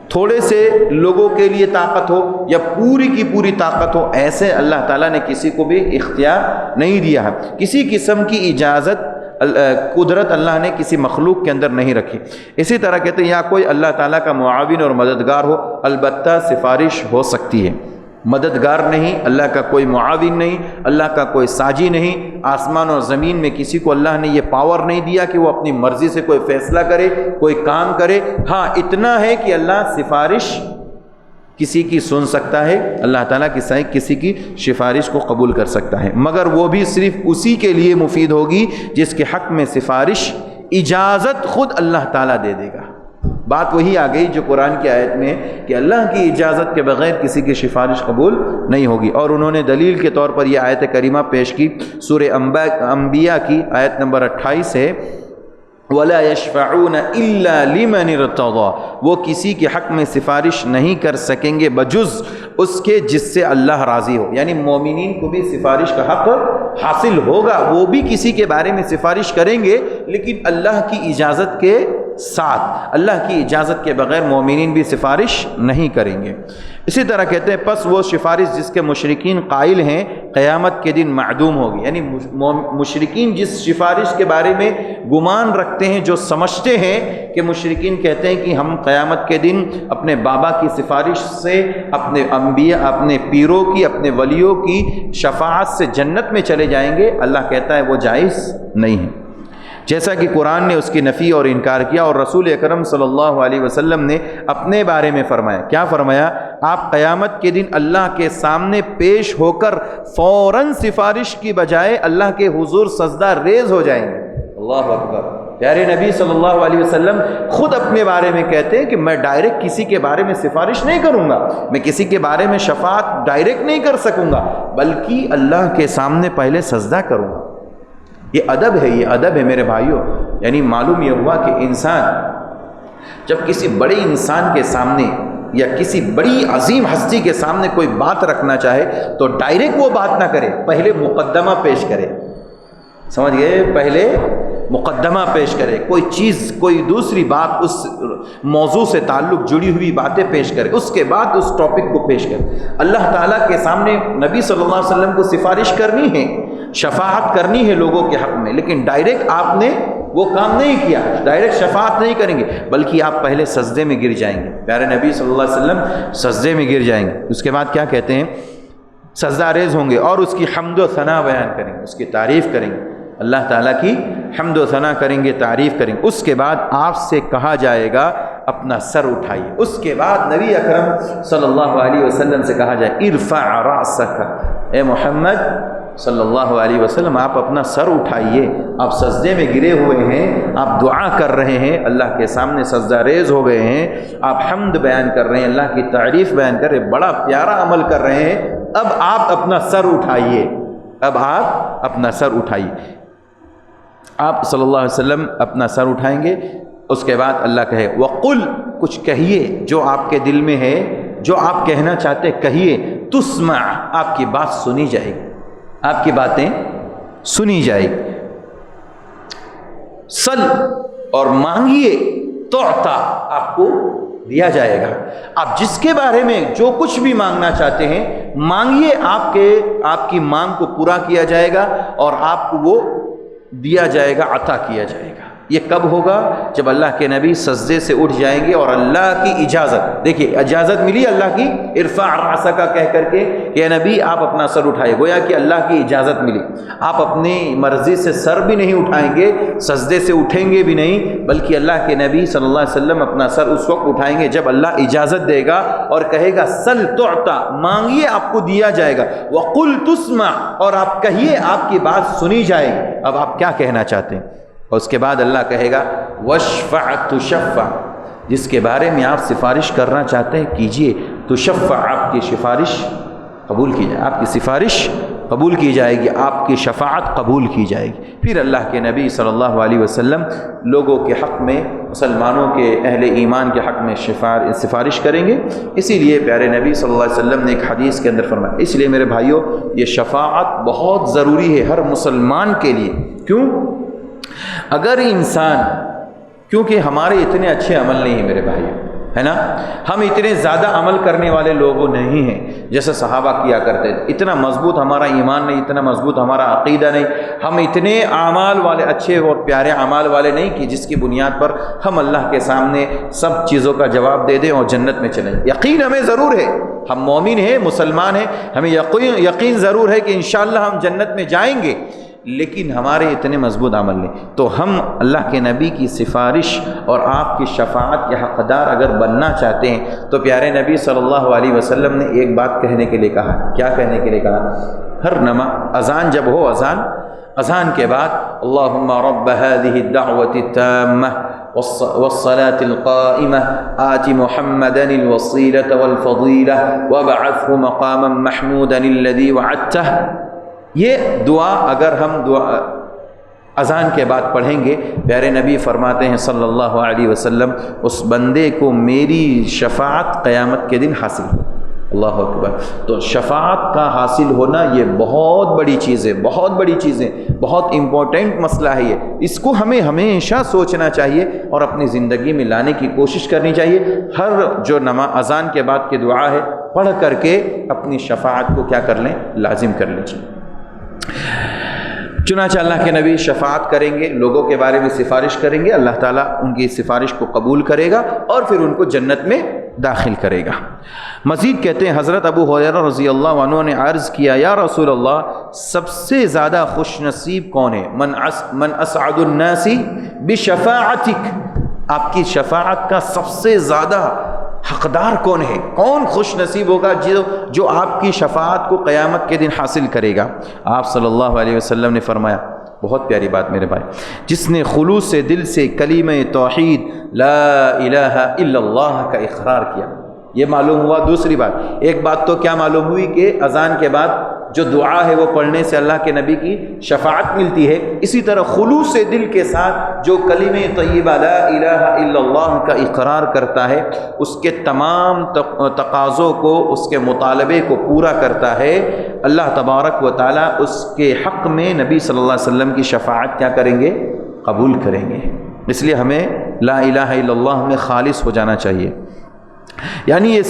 تھوڑے سے لوگوں کے لیے طاقت ہو یا پوری کی پوری طاقت ہو، ایسے اللہ تعالیٰ نے کسی کو بھی اختیار نہیں دیا ہے۔ کسی قسم کی اجازت قدرت اللہ نے کسی مخلوق کے اندر نہیں رکھی۔ اسی طرح کہتے ہیں یا کوئی اللہ تعالیٰ کا معاون اور مددگار ہو، البتہ سفارش ہو سکتی ہے، مددگار نہیں، اللہ کا کوئی معاون نہیں، اللہ کا کوئی ساجی نہیں، آسمان اور زمین میں کسی کو اللہ نے یہ پاور نہیں دیا کہ وہ اپنی مرضی سے کوئی فیصلہ کرے، کوئی کام کرے۔ ہاں اتنا ہے کہ اللہ سفارش کسی کی سن سکتا ہے، اللہ تعالیٰ کسی کی سفارش کو قبول کر سکتا ہے، مگر وہ بھی صرف اسی کے لیے مفید ہوگی جس کے حق میں سفارش اجازت خود اللہ تعالیٰ دے دے گا۔ بات وہی آ گئی جو قرآن کی آیت میں کہ اللہ کی اجازت کے بغیر کسی کی سفارش قبول نہیں ہوگی، اور انہوں نے دلیل کے طور پر یہ آیت کریمہ پیش کی سورہ انبیاء کی آیت نمبر 28 ہے، وَلَا يَشْفَعُونَ إِلَّا لِمَنِ ارْتَضَىٰ، وہ کسی کے حق میں سفارش نہیں کر سکیں گے بجز اس کے جس سے اللہ راضی ہو، یعنی مومنین کو بھی سفارش کا حق حاصل ہوگا، وہ بھی کسی کے بارے میں سفارش کریں گے لیکن اللہ کی اجازت کے ساتھ، اللہ کی اجازت کے بغیر مومنین بھی سفارش نہیں کریں گے۔ اسی طرح کہتے ہیں پس وہ سفارش جس کے مشرکین قائل ہیں قیامت کے دن معدوم ہوگی، یعنی مشرکین جس سفارش کے بارے میں گمان رکھتے ہیں، جو سمجھتے ہیں کہ مشرکین کہتے ہیں کہ ہم قیامت کے دن اپنے بابا کی سفارش سے، اپنے انبیاء، اپنے پیروں کی، اپنے ولیوں کی شفاعت سے جنت میں چلے جائیں گے، اللہ کہتا ہے وہ جائز نہیں ہے، جیسا کہ قرآن نے اس کی نفی اور انکار کیا، اور رسول اکرم صلی اللہ علیہ وسلم نے اپنے بارے میں فرمایا، کیا فرمایا؟ آپ قیامت کے دن اللہ کے سامنے پیش ہو کر فوراً سفارش کی بجائے اللہ کے حضور سجدہ ریز ہو جائیں گے۔ اللہ اکبر۔ پیارے نبی صلی اللہ علیہ وسلم خود اپنے بارے میں کہتے ہیں کہ میں ڈائریکٹ کسی کے بارے میں سفارش نہیں کروں گا، میں کسی کے بارے میں شفاعت ڈائریکٹ نہیں کر سکوں گا، بلکہ اللہ کے سامنے پہلے سجدہ کروں گا۔ یہ ادب ہے، یہ ادب ہے میرے بھائیوں۔ یعنی معلوم یہ ہوا کہ انسان جب کسی بڑے انسان کے سامنے یا کسی بڑی عظیم ہستی کے سامنے کوئی بات رکھنا چاہے تو ڈائریکٹ وہ بات نہ کرے، پہلے مقدمہ پیش کرے، سمجھ گئے؟ پہلے مقدمہ پیش کرے، کوئی چیز، کوئی دوسری بات، اس موضوع سے تعلق جڑی ہوئی باتیں پیش کرے، اس کے بعد اس ٹاپک کو پیش کرے۔ اللہ تعالیٰ کے سامنے نبی صلی اللہ علیہ وسلم کو سفارش کرنی ہے، شفاعت کرنی ہے لوگوں کے حق میں، لیکن ڈائریکٹ آپ نے وہ کام نہیں کیا، ڈائریکٹ شفاعت نہیں کریں گے، بلکہ آپ پہلے سجدے میں گر جائیں گے۔ پیارے نبی صلی اللہ علیہ وسلم سجدے میں گر جائیں گے، اس کے بعد کیا کہتے ہیں؟ سجدہ ریز ہوں گے اور اس کی حمد و ثنا بیان کریں گے، اس کی تعریف کریں گے، اللہ تعالیٰ کی حمد و ثنا کریں گے، تعریف کریں گے۔ اس کے بعد آپ سے کہا جائے گا اپنا سر اٹھائیے۔ اس کے بعد نبی اکرم صلی اللہ علیہ وسلم سے کہا جائے ارفع رأسک، اے محمد صلی اللہ علیہ وسلم آپ اپنا سر اٹھائیے، آپ سجدے میں گرے ہوئے ہیں، آپ دعا کر رہے ہیں، اللہ کے سامنے سجدہ ریز ہو گئے ہیں، آپ حمد بیان کر رہے ہیں، اللہ کی تعریف بیان کر رہے ہیں، بڑا پیارا عمل کر رہے ہیں، اب آپ اپنا سر اٹھائیے، اب آپ اپنا سر اٹھائیے۔ آپ صلی اللہ علیہ وسلم اپنا سر اٹھائیں گے، اس کے بعد اللہ کہے وَقُلْ، کچھ کہیے جو آپ کے دل میں ہے، جو آپ کہنا چاہتے کہیے، تسمع، آپ کی بات سنی جائے گی۔ آپ کی باتیں سنی جائے گی۔ سل اور مانگیے تعطا، آپ کو دیا جائے گا۔ آپ جس کے بارے میں جو کچھ بھی مانگنا چاہتے ہیں مانگیے، آپ کی مانگ کو پورا کیا جائے گا اور آپ کو وہ دیا جائے گا، عطا کیا جائے گا۔ یہ کب ہوگا؟ جب اللہ کے نبی سجدے سے اٹھ جائیں گے اور اللہ کی اجازت، دیکھیے اجازت ملی اللہ کی، ارفع رأسک کہہ کر کے کہ اے نبی آپ اپنا سر اٹھائے، گویا کہ اللہ کی اجازت ملی۔ آپ اپنی مرضی سے سر بھی نہیں اٹھائیں گے، سجدے سے اٹھیں گے بھی نہیں، بلکہ اللہ کے نبی صلی اللہ علیہ وسلم اپنا سر اس وقت اٹھائیں گے جب اللہ اجازت دے گا اور کہے گا سل تعطا، مانگیے آپ کو دیا جائے گا، وقل تسمع، اور آپ کہیے آپ کی بات سنی جائے گی۔ اب آپ کیا کہنا چاہتے ہیں؟ اور اس کے بعد اللہ کہے گا واشفع تشفع، جس کے بارے میں آپ سفارش کرنا چاہتے ہیں کیجئے، تشفع، آپ کی سفارش قبول کی جائے، آپ کی سفارش قبول کی جائے گی، آپ کی شفاعت قبول کی جائے گی۔ پھر اللہ کے نبی صلی اللہ علیہ وسلم لوگوں کے حق میں، مسلمانوں کے، اہل ایمان کے حق میں سفارش کریں گے۔ اسی لیے پیارے نبی صلی اللہ علیہ وسلم نے ایک حدیث کے اندر فرمایا، اس لیے میرے بھائیوں یہ شفاعت بہت ضروری ہے ہر مسلمان کے لیے۔ کیوں؟ اگر انسان، کیونکہ ہمارے اتنے اچھے عمل نہیں ہیں میرے بھائی، ہے نا، ہم اتنے زیادہ عمل کرنے والے لوگ نہیں ہیں جیسے صحابہ کیا کرتے، اتنا مضبوط ہمارا ایمان نہیں، اتنا مضبوط ہمارا عقیدہ نہیں، ہم اتنے اعمال والے، اچھے اور پیارے اعمال والے نہیں کہ جس کی بنیاد پر ہم اللہ کے سامنے سب چیزوں کا جواب دے دیں اور جنت میں چلیں۔ یقین ہمیں ضرور ہے، ہم مومن ہیں، مسلمان ہیں، ہمیں یقین ضرور ہے کہ انشاءاللہ ہم جنت میں جائیں گے، لیکن ہمارے اتنے مضبوط عمل نہیں۔ تو ہم اللہ کے نبی کی سفارش اور آپ کی شفاعت کے حقدار اگر بننا چاہتے ہیں تو پیارے نبی صلی اللہ علیہ وسلم نے ایک بات کہنے کے لیے کہا۔ کیا کہنے کے لیے کہا؟ ہر نماز، اذان جب ہو، اذان کے بعد اللہم رب هذه الدعوة التامة والصلاة القائمة آت محمدا الوسيلة والفضيلة وابعثه مقاما محمودا الذي وعدته۔ یہ دعا اگر ہم اذان کے بعد پڑھیں گے، پیارے نبی فرماتے ہیں صلی اللہ علیہ وسلم، اس بندے کو میری شفاعت قیامت کے دن حاصل ہو۔ اللہ اکبر۔ تو شفاعت کا حاصل ہونا یہ بہت بڑی چیز ہے، بہت بڑی چیز ہے، بہت امپورٹنٹ مسئلہ ہے یہ۔ اس کو ہمیں ہمیشہ سوچنا چاہیے اور اپنی زندگی میں لانے کی کوشش کرنی چاہیے۔ ہر جو اذان کے بعد کی دعا ہے پڑھ کر کے اپنی شفاعت کو کیا کر لیں؟ لازم کر لیجیے۔ چنانچہ اللہ کے نبی شفاعت کریں گے، لوگوں کے بارے میں سفارش کریں گے، اللہ تعالیٰ ان کی سفارش کو قبول کرے گا اور پھر ان کو جنت میں داخل کرے گا۔ مزید کہتے ہیں حضرت ابو ہریرہ رضی اللہ عنہ نے عرض کیا، یا رسول اللہ، سب سے زیادہ خوش نصیب کون ہے؟ من اسعد الناس بشفاعتک، آپ کی شفاعت کا سب سے زیادہ حقدار کون ہے؟ کون خوش نصیب ہوگا جو آپ کی شفاعت کو قیامت کے دن حاصل کرے گا؟ آپ صلی اللہ علیہ وسلم نے فرمایا، بہت پیاری بات میرے بھائی، جس نے خلوص دل سے کلمہ توحید لا الہ الا اللہ کا اقرار کیا۔ یہ معلوم ہوا۔ دوسری بات، ایک بات تو کیا معلوم ہوئی کہ اذان کے بعد جو دعا ہے وہ پڑھنے سے اللہ کے نبی کی شفاعت ملتی ہے۔ اسی طرح خلوص دل کے ساتھ جو کلمہ طیبہ لا الہ الا اللہ کا اقرار کرتا ہے، اس کے تمام تقاضوں کو، اس کے مطالبے کو پورا کرتا ہے، اللہ تبارک و تعالیٰ اس کے حق میں نبی صلی اللہ علیہ وسلم کی شفاعت کیا کریں گے؟ قبول کریں گے۔ اس لیے ہمیں لا الہ الا اللہ میں خالص ہو جانا چاہیے۔ یعنی یہ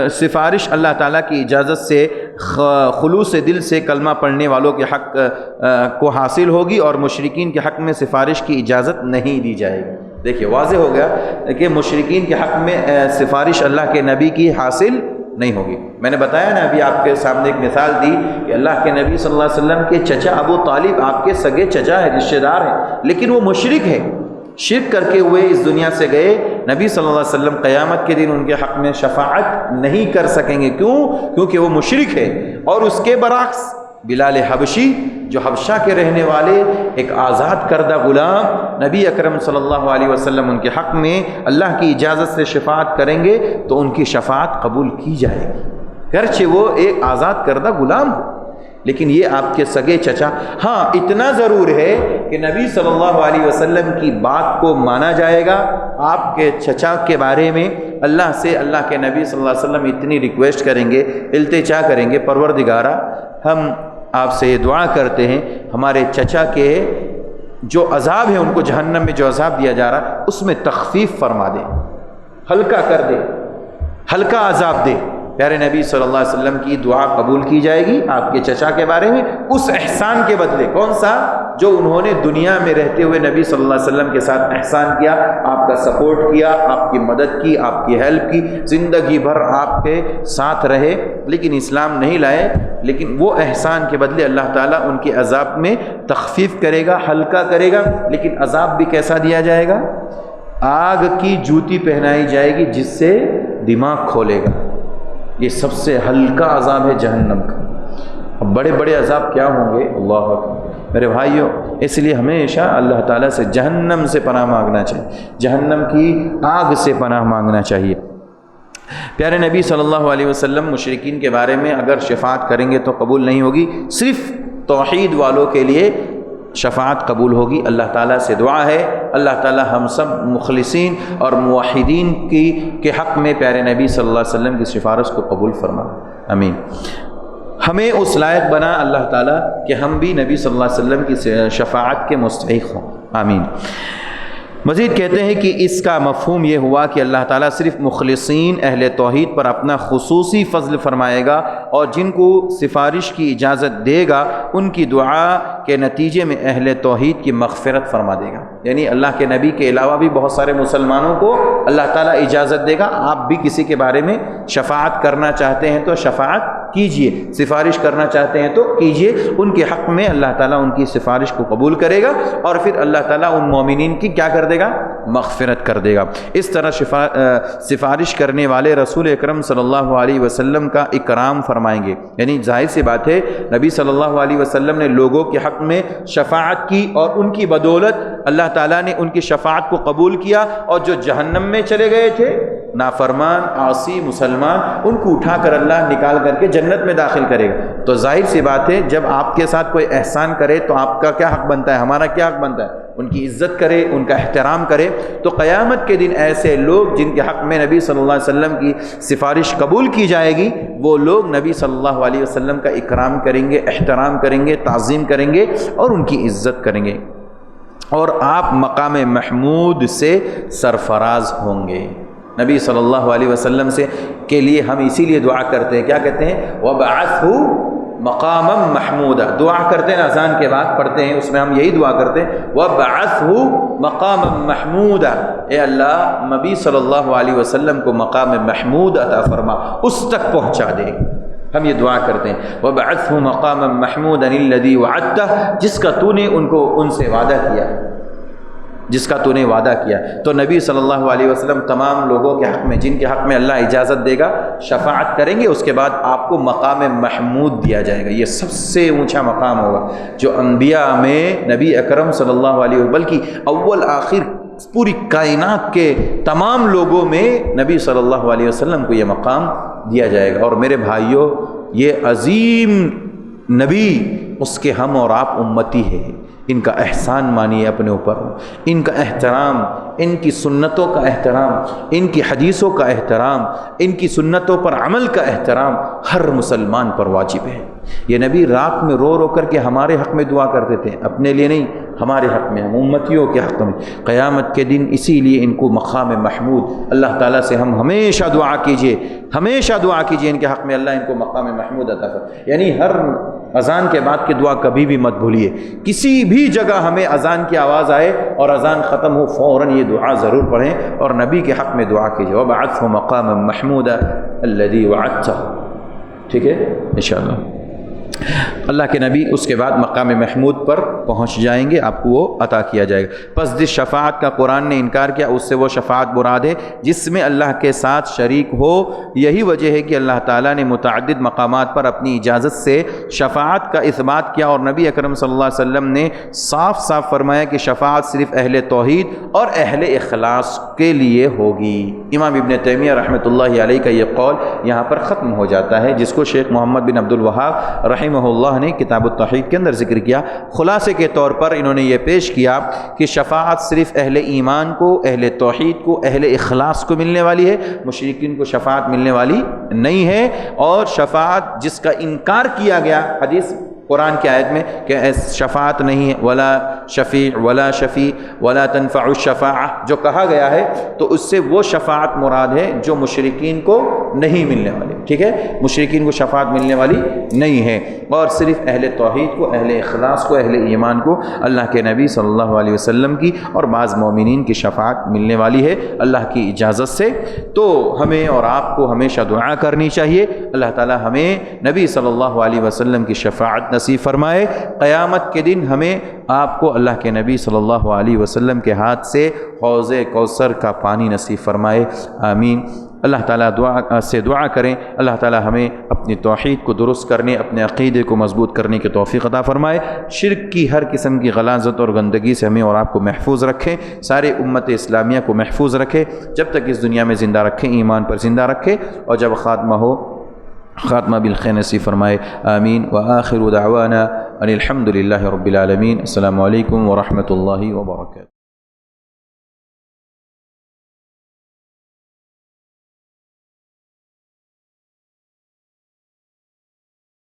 سفارش اللہ تعالیٰ کی اجازت سے خلوص دل سے کلمہ پڑھنے والوں کے حق کو حاصل ہوگی اور مشرکین کے حق میں سفارش کی اجازت نہیں دی جائے گی۔ دیکھیے واضح ہو گیا کہ مشرکین کے حق میں سفارش اللہ کے نبی کی حاصل نہیں ہوگی۔ میں نے بتایا نا ابھی آپ کے سامنے ایک مثال دی کہ اللہ کے نبی صلی اللہ علیہ وسلم کے چچا ابو طالب آپ کے سگے چچا ہے، رشتہ دار ہیں، لیکن وہ مشرک ہے، شرک کر کے ہوئے اس دنیا سے گئے۔ نبی صلی اللہ علیہ وسلم قیامت کے دن ان کے حق میں شفاعت نہیں کر سکیں گے۔ کیوں؟ کیونکہ وہ مشرک ہے۔ اور اس کے برعکس بلال حبشی جو حبشہ کے رہنے والے ایک آزاد کردہ غلام، نبی اکرم صلی اللہ علیہ وسلم ان کے حق میں اللہ کی اجازت سے شفاعت کریں گے تو ان کی شفاعت قبول کی جائے گی، گرچہ وہ ایک آزاد کردہ غلام ہو، لیکن یہ آپ کے سگے چچا۔ ہاں اتنا ضرور ہے کہ نبی صلی اللہ علیہ وسلم کی بات کو مانا جائے گا۔ آپ کے چچا کے بارے میں اللہ سے اللہ کے نبی صلی اللہ علیہ وسلم اتنی ریکویسٹ کریں گے، التجا کریں گے، پروردگارا ہم آپ سے یہ دعا کرتے ہیں ہمارے چچا کے جو عذاب ہے، ان کو جہنم میں جو عذاب دیا جا رہا ہے اس میں تخفیف فرما دے، ہلکا کر دے، ہلکا عذاب دے۔ پیارے نبی صلی اللہ علیہ وسلم کی دعا قبول کی جائے گی آپ کے چچا کے بارے میں، اس احسان کے بدلے۔ کون سا؟ جو انہوں نے دنیا میں رہتے ہوئے نبی صلی اللہ علیہ وسلم کے ساتھ احسان کیا، آپ کا سپورٹ کیا، آپ کی مدد کی، آپ کی ہیلپ کی، زندگی بھر آپ کے ساتھ رہے لیکن اسلام نہیں لائے، لیکن وہ احسان کے بدلے اللہ تعالیٰ ان کے عذاب میں تخفیف کرے گا، ہلکا کرے گا۔ لیکن عذاب بھی کیسا دیا جائے گا؟ آگ کی جوتی پہنائی جائے گی جس سے دماغ کھولے گا۔ یہ سب سے ہلکا عذاب ہے جہنم کا۔ اب بڑے بڑے عذاب کیا ہوں گے، اللہ اکبر میرے بھائیوں۔ اس لیے ہمیشہ اللہ تعالیٰ سے جہنم سے پناہ مانگنا چاہیے، جہنم کی آگ سے پناہ مانگنا چاہیے۔ پیارے نبی صلی اللہ علیہ وسلم مشرکین کے بارے میں اگر شفاعت کریں گے تو قبول نہیں ہوگی، صرف توحید والوں کے لیے شفاعت قبول ہوگی۔ اللہ تعالیٰ سے دعا ہے اللہ تعالیٰ ہم سب مخلصین اور موحدین کے حق میں پیارے نبی صلی اللہ علیہ وسلم کی سفارش کو قبول فرما، آمین۔ ہمیں اس لائق بنا اللہ تعالیٰ کہ ہم بھی نبی صلی اللہ علیہ وسلم کی شفاعت کے مستحق ہوں، آمین۔ مزید کہتے ہیں کہ اس کا مفہوم یہ ہوا کہ اللہ تعالیٰ صرف مخلصین اہل توحید پر اپنا خصوصی فضل فرمائے گا، اور جن کو سفارش کی اجازت دے گا ان کی دعا کے نتیجے میں اہل توحید کی مغفرت فرما دے گا۔ یعنی اللہ کے نبی کے علاوہ بھی بہت سارے مسلمانوں کو اللہ تعالیٰ اجازت دے گا، آپ بھی کسی کے بارے میں شفاعت کرنا چاہتے ہیں تو شفاعت کیجئے، سفارش کرنا چاہتے ہیں تو کیجئے۔ ان کے حق میں اللہ تعالیٰ ان کی سفارش کو قبول کرے گا، اور پھر اللہ تعالیٰ ان مومنین کی کیا کر دے گا؟ مغفرت کر دے گا۔ اس طرح سفارش کرنے والے رسول اکرم صلی اللہ علیہ وسلم کا اکرام فرمائیں گے۔ یعنی ظاہر سی بات ہے نبی صلی اللہ علیہ وسلم نے لوگوں کے حق میں شفاعت کی، اور ان کی بدولت اللہ تعالیٰ نے ان کی شفاعت کو قبول کیا، اور جو جہنم میں چلے گئے تھے نافرمان عاصی مسلمان، ان کو اٹھا کر اللہ نکال کر کے جنت میں داخل کرے گا۔ تو ظاہر سی بات ہے جب آپ کے ساتھ کوئی احسان کرے تو آپ کا کیا حق بنتا ہے، ہمارا کیا حق بنتا ہے؟ ان کی عزت کرے، ان کا احترام کرے۔ تو قیامت کے دن ایسے لوگ جن کے حق میں نبی صلی اللہ علیہ وسلم کی سفارش قبول کی جائے گی، وہ لوگ نبی صلی اللہ علیہ وسلم کا اکرام کریں گے، احترام کریں گے، تعظیم کریں گے اور ان کی عزت کریں گے، اور آپ مقام محمود سے سرفراز ہوں گے۔ نبی صلی اللہ علیہ وسلم سے کے لیے ہم اسی لیے دعا کرتے ہیں، کیا کہتے ہیں؟ وَبَعَثْهُ مَقَامًا مَحْمُودًا، دعا کرتے ہیں اذان کے بعد پڑھتے ہیں، اس میں ہم یہی دعا کرتے ہیں وَبَعَثْهُ مَقَامًا مَحْمُودًا، اے اللہ نبی صلی اللہ علیہ وسلم کو مقام محمود عطا فرما، اس تک پہنچا دے۔ ہم یہ دعا کرتے ہیں وَبَعَثْهُ مَقَامًا مَحْمُودًا الَّذِي وَعَدتَّهُ، جس کا تو نے ان سے وعدہ کیا، جس کا تو نے وعدہ کیا۔ تو نبی صلی اللہ علیہ وسلم تمام لوگوں کے حق میں جن کے حق میں اللہ اجازت دے گا شفاعت کریں گے، اس کے بعد آپ کو مقام محمود دیا جائے گا۔ یہ سب سے اونچا مقام ہوگا جو انبیاء میں نبی اکرم صلی اللہ علیہ وسلم، بلکہ اول آخر پوری کائنات کے تمام لوگوں میں نبی صلی اللہ علیہ وسلم کو یہ مقام دیا جائے گا۔ اور میرے بھائیوں، یہ عظیم نبی، اس کے ہم اور آپ امتی ہیں، ان کا احسان مانیے اپنے اوپر، ان کا احترام، ان کی سنتوں کا احترام، ان کی حدیثوں کا احترام، ان کی سنتوں پر عمل کا احترام ہر مسلمان پر واجب ہے۔ یہ نبی رات میں رو رو کر کے ہمارے حق میں دعا کرتے تھے، اپنے لیے نہیں، ہمارے حق میں، ہم امتیوں کے حق میں۔ قیامت کے دن اسی لیے ان کو مقام محمود، اللہ تعالیٰ سے ہم ہمیشہ دعا کیجئے، ہمیشہ دعا کیجئے ان کے حق میں اللہ ان کو مقام محمود عطا فرمائے۔ یعنی ہر اذان کے بعد کی دعا کبھی بھی مت بھولیے، کسی بھی جگہ ہمیں اذان کی آواز آئے اور اذان ختم ہو فوراً یہ دعا ضرور پڑھیں اور نبی کے حق میں دعا کیجئے وَبَعَثْهُ مَقَامًا مَحْمُودًا الَّذِي وَعَدتَّهُ۔ ٹھیک ہے انشاءاللہ اللہ کے نبی اس کے بعد مقام محمود پر پہنچ جائیں گے، آپ کو وہ عطا کیا جائے گا۔ پس جس شفاعت کا قرآن نے انکار کیا اس سے وہ شفاعت مراد ہے جس میں اللہ کے ساتھ شریک ہو۔ یہی وجہ ہے کہ اللہ تعالیٰ نے متعدد مقامات پر اپنی اجازت سے شفاعت کا اثبات کیا، اور نبی اکرم صلی اللہ علیہ وسلم نے صاف صاف فرمایا کہ شفاعت صرف اہل توحید اور اہل اخلاص کے لیے ہوگی۔ امام ابن تیمیہ رحمۃ اللہ علیہ کا یہ قول یہاں پر ختم ہو جاتا ہے، جس کو شیخ محمد بن عبد الوہاب رحمہ اللہ نے کتاب التوحید کے اندر ذکر کیا۔ خلاصے کے طور پر انہوں نے یہ پیش کیا کہ شفاعت صرف اہل ایمان کو، اہل توحید کو، اہل اخلاص کو ملنے والی ہے، مشرکین کو شفاعت ملنے والی نہیں ہے۔ اور شفاعت جس کا انکار کیا گیا، حدیث قرآن کی آیت میں کہ شفاعت نہیں ہے، ولا شفیع ولا شفیع ولا تنفع الشفاعہ جو کہا گیا ہے، تو اس سے وہ شفاعت مراد ہے جو مشرکین کو نہیں ملنے والی، ٹھیک ہے، مشرکین کو شفاعت ملنے والی نہیں ہے، اور صرف اہل توحید کو، اہل اخلاص کو، اہل ایمان کو اللہ کے نبی صلی اللہ علیہ وسلم کی اور بعض مومنین کی شفاعت ملنے والی ہے اللہ کی اجازت سے۔ تو ہمیں اور آپ کو ہمیشہ دعا کرنی چاہیے اللہ تعالی ہمیں نبی صلی اللہ علیہ وسلم کی شفاعت نصیب فرمائے، قیامت کے دن ہمیں آپ کو اللہ کے نبی صلی اللہ علیہ وسلم کے ہاتھ سے حوض کوثر کا پانی نصیب فرمائے، آمین۔ اللہ تعالیٰ دعا کریں اللہ تعالیٰ ہمیں اپنی توحید کو درست کرنے، اپنے عقیدے کو مضبوط کرنے کی توفیق عطا فرمائے، شرک کی ہر قسم کی غلاظت اور گندگی سے ہمیں اور آپ کو محفوظ رکھیں، سارے امت اسلامیہ کو محفوظ رکھے، جب تک اس دنیا میں زندہ رکھیں، ایمان پر زندہ رکھے، اور جب خاتمہ ہو خاتمہ بالخیر نصیب فرمائے، آمین۔ وآخر دعوانا ان الحمد للہ رب العالمین۔ السلام علیکم ورحمۃ اللہ وبرکاتہ۔